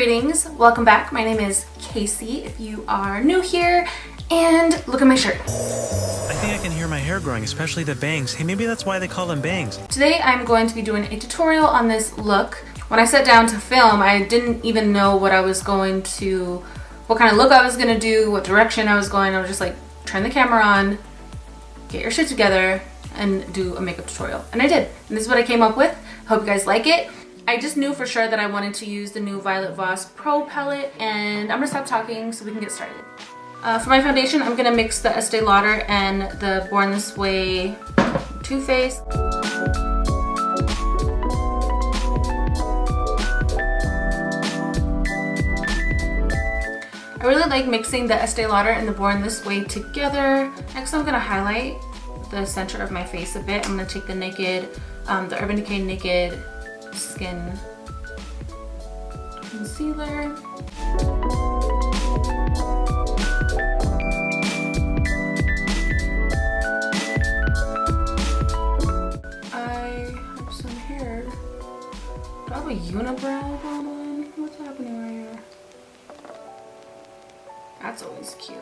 Greetings, welcome back. My name is Casey if you are new here, and look at my shirt. I think I can hear my hair growing, especially the bangs. Hey, maybe that's why they call them bangs. Today I'm going to be doing a tutorial on this look. When I sat down to film, I didn't even know what kind of look I was gonna do, what direction I was going. I was just like, turn the camera on, get your shit together, and do a makeup tutorial. And I did. And this is what I came up with. Hope you guys like it. I just knew for sure that I wanted to use the new Violet Voss Pro palette, and I'm gonna stop talking so we can get started. For my foundation, I'm gonna mix the Estee Lauder and the Born This Way Too Faced. I really like mixing the Estee Lauder and the Born This Way together. Next, I'm gonna highlight the center of my face a bit. I'm gonna take the the Urban Decay Naked Skin Concealer. I have some hair. Do I have a unibrow going on? What's happening right here? That's always cute.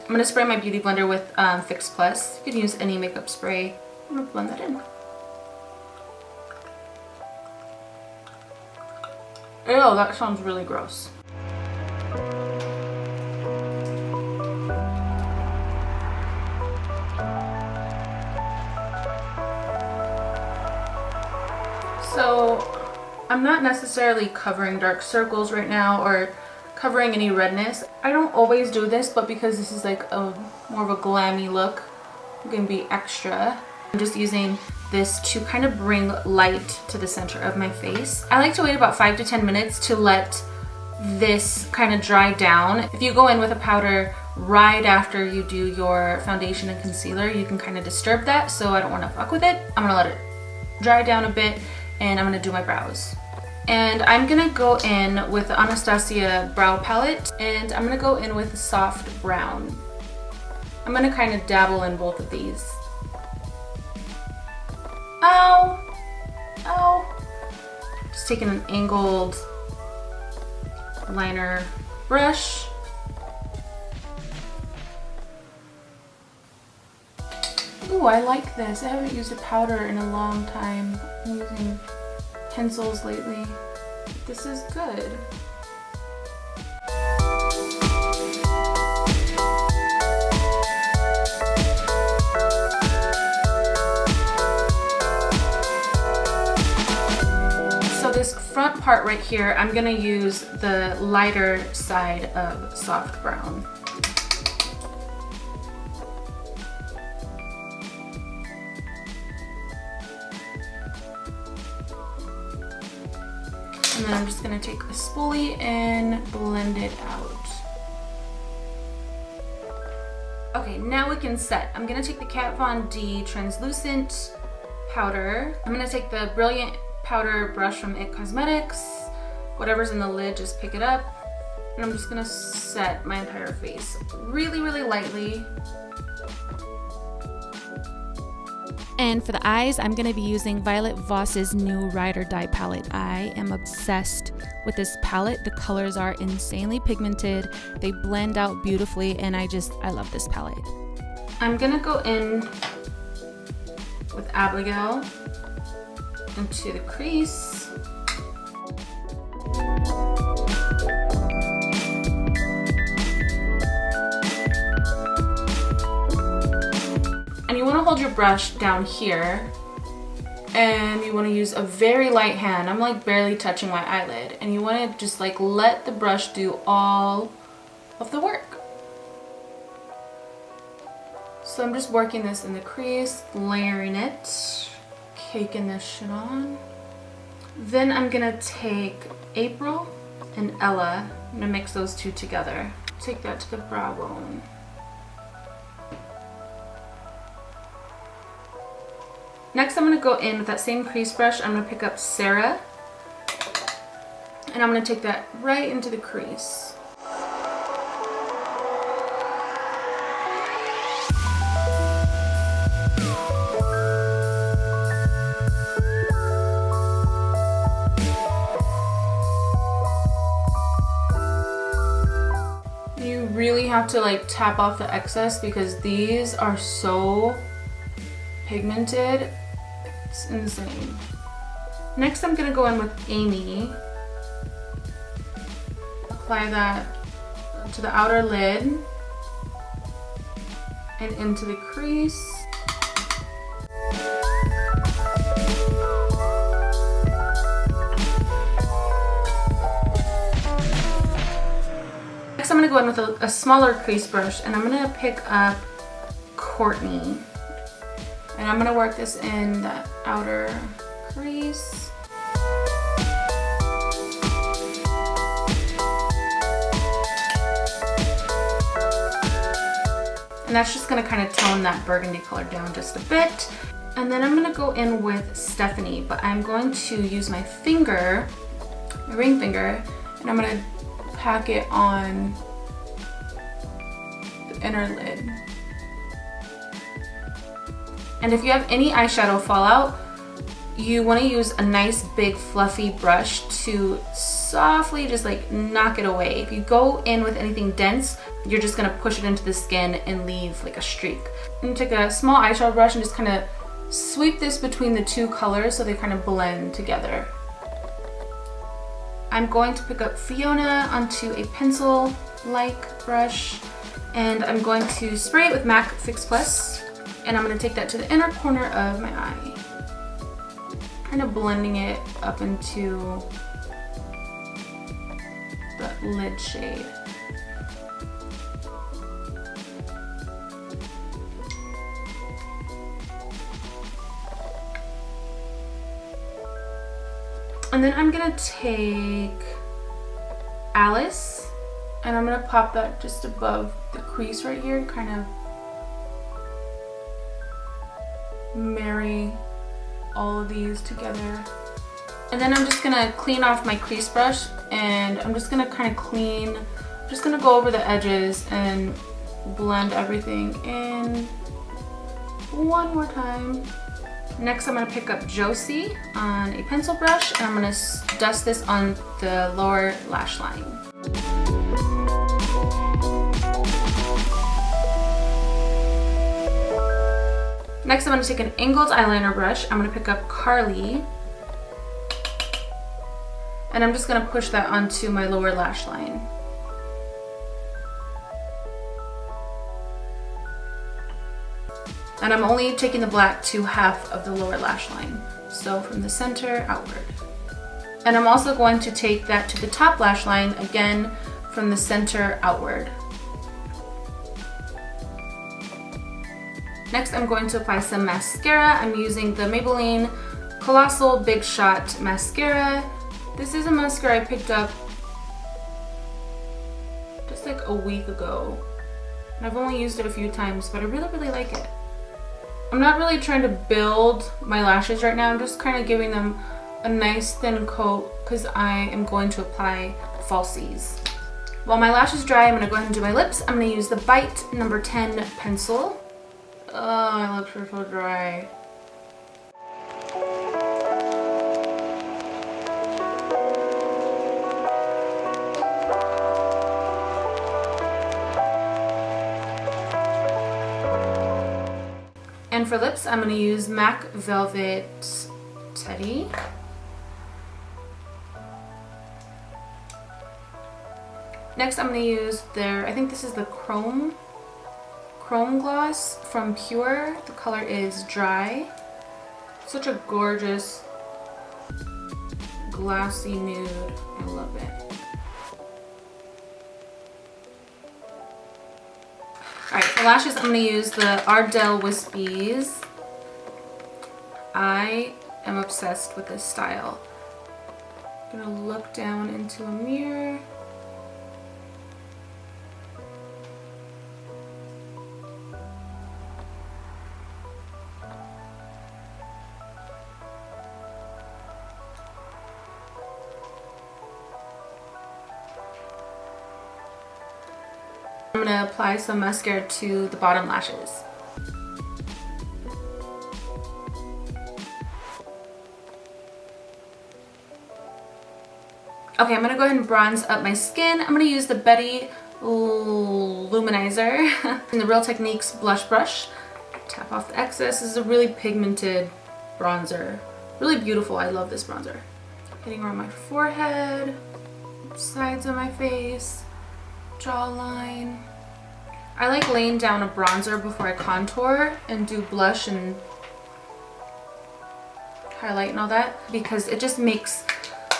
I'm gonna spray my beauty blender with Fix Plus. You can use any makeup spray. I'm gonna blend that in. Ew, that sounds really gross. So, I'm not necessarily covering dark circles right now or covering any redness. I don't always do this, but because this is like more of a glammy look, I'm gonna be extra. I'm just using this to kind of bring light to the center of my face. I like to wait about 5 to 10 minutes to let this kind of dry down. If you go in with a powder right after you do your foundation and concealer, you can kind of disturb that, so I don't want to fuck with it. I'm gonna let it dry down a bit, and I'm gonna do my brows. And I'm gonna go in with the Anastasia brow palette, and I'm gonna go in with soft brown. I'm gonna kind of dabble in both of these. Ow! Ow! Just taking an angled liner brush. Ooh, I like this. I haven't used a powder in a long time. I'm using pencils lately. This is good. So this front part right here, I'm gonna use the lighter side of soft brown. And then I'm just gonna take a spoolie and blend it out. Okay, now we can set. I'm gonna take the Kat Von D translucent powder. I'm gonna take the Brilliant powder brush from It Cosmetics. Whatever's in the lid, just pick it up. And I'm just gonna set my entire face really, really lightly. And for the eyes, I'm going to be using Violet Voss's new Ride or Die palette. I am obsessed with this palette. The colors are insanely pigmented. They blend out beautifully, and I love this palette. I'm going to go in with Abigail into the crease. And you want to hold your brush down here, and you want to use a very light hand. I'm like barely touching my eyelid, and you want to just like let the brush do all of the work. So I'm just working this in the crease, layering it, caking this shit on. Then I'm gonna take April and Ella. I'm gonna mix those two together. Take that to the brow bone. Next, I'm going to go in with that same crease brush. I'm going to pick up Sarah, and I'm going to take that right into the crease. really have to like tap off the excess because these are so pigmented. It's insane. Next I'm gonna go in with Amy. Apply that to the outer lid and into the crease. Next I'm gonna go in with a smaller crease brush and I'm gonna pick up Courtney. And I'm gonna work this in that outer crease. And that's just gonna kind of tone that burgundy color down just a bit. And then I'm gonna go in with Stephanie, but I'm going to use my finger, my ring finger, and I'm gonna pack it on the inner lid. And if you have any eyeshadow fallout, you wanna use a nice big fluffy brush to softly just like knock it away. If you go in with anything dense, you're just gonna push it into the skin and leave like a streak. And take a small eyeshadow brush and just kind of sweep this between the two colors so they kind of blend together. I'm going to pick up Fiona onto a pencil-like brush and I'm going to spray it with MAC Fix Plus and I'm going to take that to the inner corner of my eye. Kind of blending it up into the lid shade. And then I'm gonna take Alice and I'm gonna pop that just above the crease right here and kind of marry all of these together. And then I'm just gonna clean off my crease brush and I'm just gonna kind of just gonna go over the edges and blend everything in one more time. Next I'm going to pick up Josie on a pencil brush and I'm going to dust this on the lower lash line. Next I'm going to take an angled eyeliner brush. I'm going to pick up Carly and I'm just going to push that onto my lower lash line. And I'm only taking the black to half of the lower lash line. So from the center outward. And I'm also going to take that to the top lash line, again, from the center outward. Next, I'm going to apply some mascara. I'm using the Maybelline Colossal Big Shot Mascara. This is a mascara I picked up just like a week ago. And I've only used it a few times, but I really, really like it. I'm not really trying to build my lashes right now. I'm just kind of giving them a nice thin coat because I am going to apply falsies. While my lashes dry, I'm going to go ahead and do my lips. I'm going to use the Bite number 10 pencil. Oh, my lips are so dry. And for lips, I'm going to use MAC Velvet Teddy. Next, I'm going to use their, I think this is the Chrome Gloss from Pure. The color is Dry. Such a gorgeous, glassy nude. I love it. Alright, for lashes, I'm going to use the Ardell Wispies. I am obsessed with this style. I'm going to look down into a mirror. I'm going to apply some mascara to the bottom lashes. Okay, I'm going to go ahead and bronze up my skin. I'm going to use the Luminizer in the Real Techniques blush brush. Tap off the excess. This is a really pigmented bronzer. Really beautiful. I love this bronzer. Hitting around my forehead, sides of my face, jawline. I like laying down a bronzer before I contour and do blush and highlight and all that, because it just makes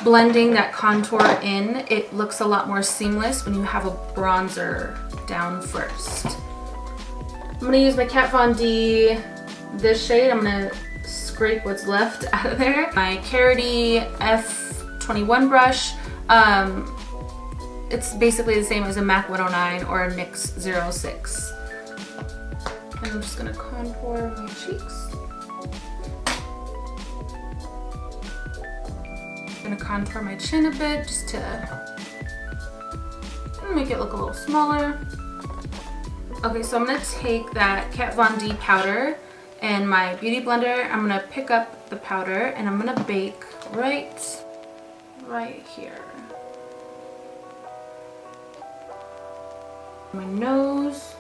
blending that contour in, it looks a lot more seamless when you have a bronzer down first. I'm gonna use my Kat Von D, this shade. I'm gonna scrape what's left out of there. My Carity F21 brush. It's basically the same as a MAC 109 or a NYX 06. And I'm just gonna contour my cheeks. I'm gonna contour my chin a bit just to make it look a little smaller. Okay, so I'm gonna take that Kat Von D powder and my beauty blender. I'm gonna pick up the powder and I'm gonna bake right here. My nose.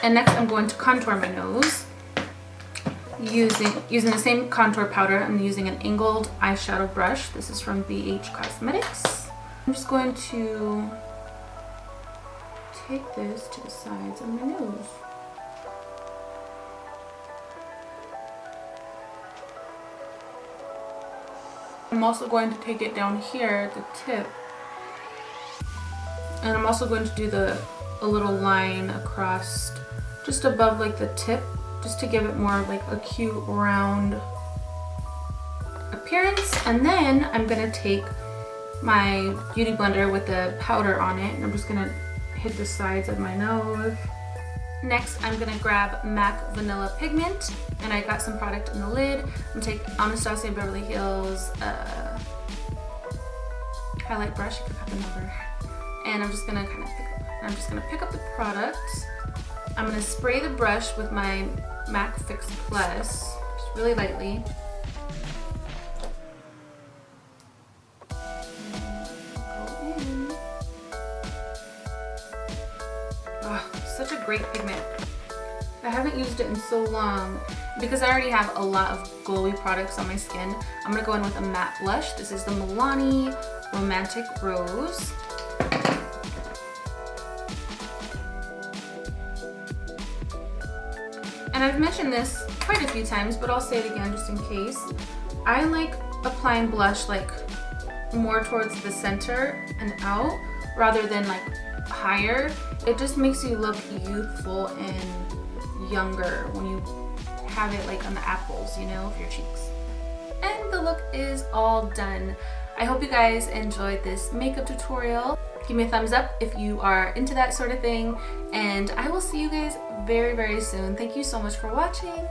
And next I'm going to contour my nose using the same contour powder. I'm using an angled eyeshadow brush. This is from BH Cosmetics. I'm just going to take this to the sides of my nose. I'm also going to take it down here at the tip. And I'm also going to do a little line across just above like the tip, just to give it more like a cute round appearance. And then I'm gonna take my beauty blender with the powder on it and I'm just gonna hit the sides of my nose. Next, I'm gonna grab MAC Vanilla Pigment, and I got some product in the lid. I'm gonna take Anastasia Beverly Hills highlight brush. I forgot the number. And I'm just gonna pick up the product. I'm gonna spray the brush with my MAC Fix Plus, just really lightly. Oh, such a great pigment. I haven't used it in so long. Because I already have a lot of glowy products on my skin, I'm gonna go in with a matte blush. This is the Milani Romantic Rose. And I've mentioned this quite a few times, but I'll say it again just in case. I like applying blush like more towards the center and out rather than like higher. It just makes you look youthful and younger when you have it like on the apples, you know, of your cheeks. And the look is all done. I hope you guys enjoyed this makeup tutorial. Give me a thumbs up if you are into that sort of thing, and I will see you guys very, very soon. Thank you so much for watching.